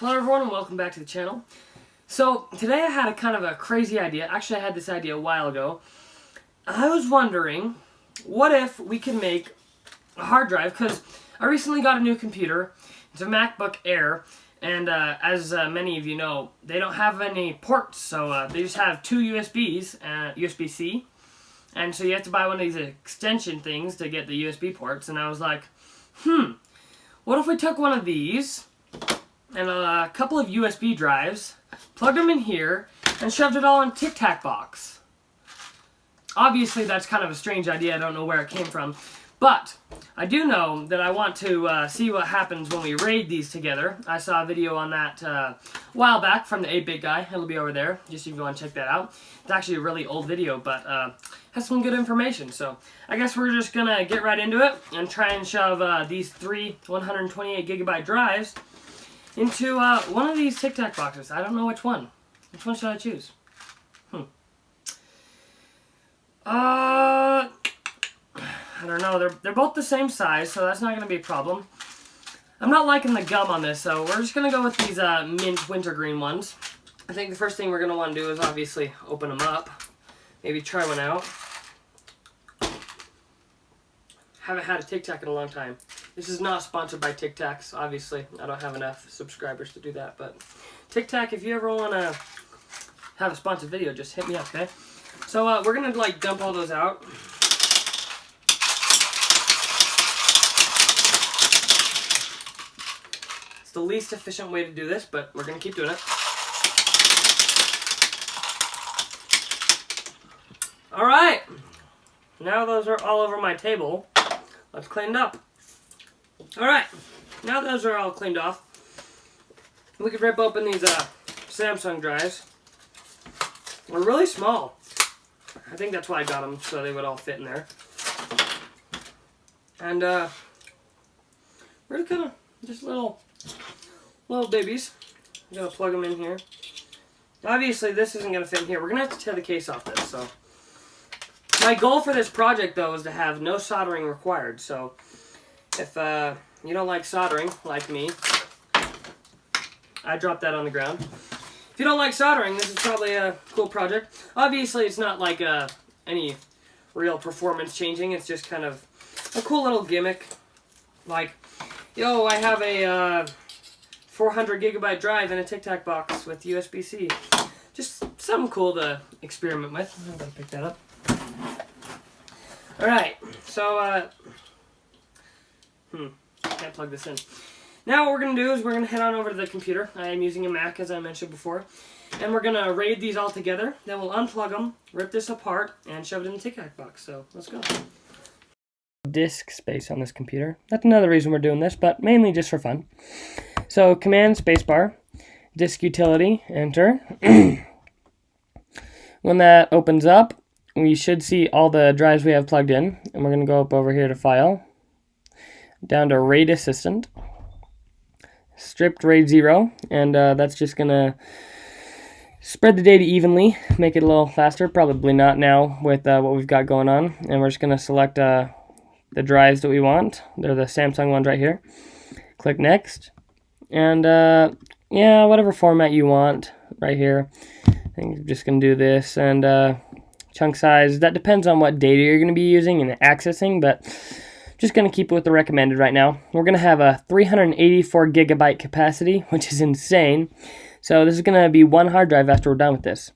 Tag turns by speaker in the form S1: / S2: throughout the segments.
S1: Hello everyone and welcome back to the channel. So today I had a kind of a crazy idea. Actually I had this idea a while ago. I was wondering, what if we could make a hard drive, because I recently got a new computer. It's a MacBook Air, and as many of you know, they don't have any ports, so they just have two USBs, USB-C, and so you have to buy one of these extension things to get the USB ports, and I was like, what if we took one of these and a couple of USB drives, plugged them in here, and shoved it all in Tic Tac box. Obviously, that's kind of a strange idea. I don't know where it came from. But I do know that I want to see what happens when we raid these together. I saw a video on that a while back from the 8-Bit guy. It'll be over there, just if you want to check that out. It's actually a really old video, but has some good information. So I guess we're just going to get right into it and try and shove these three 128GB drives into one of these Tic Tac boxes. I don't know which one. Which one should I choose? I don't know. They're both the same size, so that's not going to be a problem. I'm not liking the gum on this, so we're just going to go with these mint wintergreen ones. I think the first thing we're going to want to do is obviously open them up. Maybe try one out. Haven't had a Tic Tac in a long time. This is not sponsored by Tic Tacs, obviously. I don't have enough subscribers to do that, but Tic Tac, if you ever want to have a sponsored video, just hit me up, okay? So we're going to like dump all those out. It's the least efficient way to do this, but we're going to keep doing it. Alright, now those are all over my table. Let's clean it up. Alright, now those are all cleaned off, we could rip open these Samsung drives. They're really small. I think that's why I got them, so they would all fit in there. And we're gonna, just little babies. I'm gonna plug them in here. Obviously this isn't gonna fit in here. We're gonna have to tear the case off this, so. My goal for this project though is to have no soldering required, so if you don't like soldering, like me, I dropped that on the ground. If you don't like soldering, this is probably a cool project. Obviously, it's not like any real performance changing. It's just kind of a cool little gimmick. Like, yo, I have a 400GB drive in a Tic Tac box with USB-C. Just something cool to experiment with. I'm going to pick that up. Alright, so, can't plug this in. Now what we're going to do is we're going to head on over to the computer. I am using a Mac, as I mentioned before. And we're going to raid these all together. Then we'll unplug them, rip this apart, and shove it in the Tic Tac box. So, let's go. Disk space on this computer. That's another reason we're doing this, but mainly just for fun. So, Command spacebar, disk utility, enter. When that opens up, we should see all the drives we have plugged in. And we're going to go up over here to File, down to RAID Assistant. Stripped RAID 0, and that's just going to spread the data evenly, make it a little faster. Probably not now with what we've got going on. And we're just going to select the drives that we want. They're the Samsung ones right here. Click Next. And yeah, whatever format you want right here. I think I'm just going to do this. And chunk size, that depends on what data you're going to be using and accessing, but just going to keep it with the recommended right now. We're going to have a 384GB capacity, which is insane. So this is going to be one hard drive after we're done with this.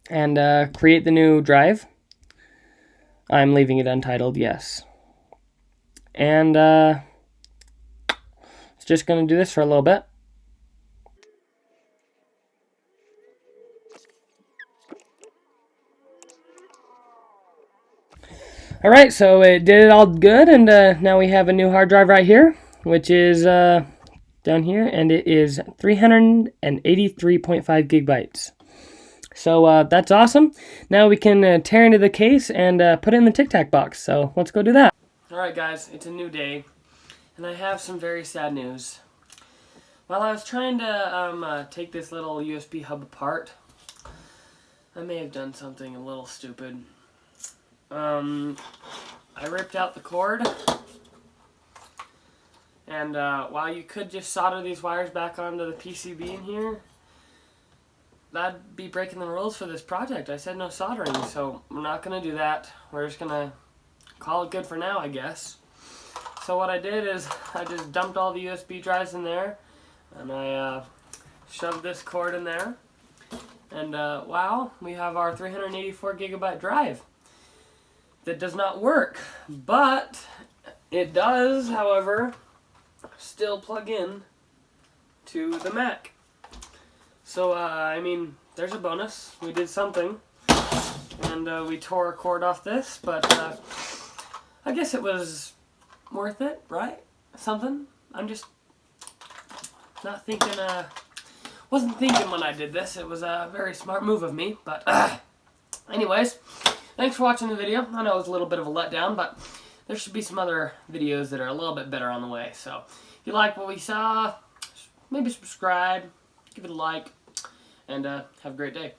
S1: And create the new drive. I'm leaving it untitled, yes. And it's just going to do this for a little bit. Alright, so it did it all good, and now we have a new hard drive right here, which is down here, and it is 383.5 gigabytes. So that's awesome. Now we can tear into the case and put it in the Tic Tac box, so let's go do that. Alright guys, it's a new day, and I have some very sad news. While I was trying to take this little USB hub apart, I may have done something a little stupid. I ripped out the cord, And while you could just solder these wires back onto the PCB in here, that'd be breaking the rules for this project. I said no soldering, so we're not going to do that. We're just going to call it good for now, I guess. So what I did is I just dumped all the USB drives in there, and I shoved this cord in there. And wow, we have our 384 gigabyte drive that does not work, but it does, however, still plug in to the Mac. So I mean, there's a bonus. We did something, and we tore a cord off this, but I guess it was worth it, right? Something. I'm just not thinking. Wasn't thinking when I did this. It was a very smart move of me, but anyways, thanks for watching the video. I know it was a little bit of a letdown, but there should be some other videos that are a little bit better on the way. So if you like what we saw, maybe subscribe, give it a like, and have a great day.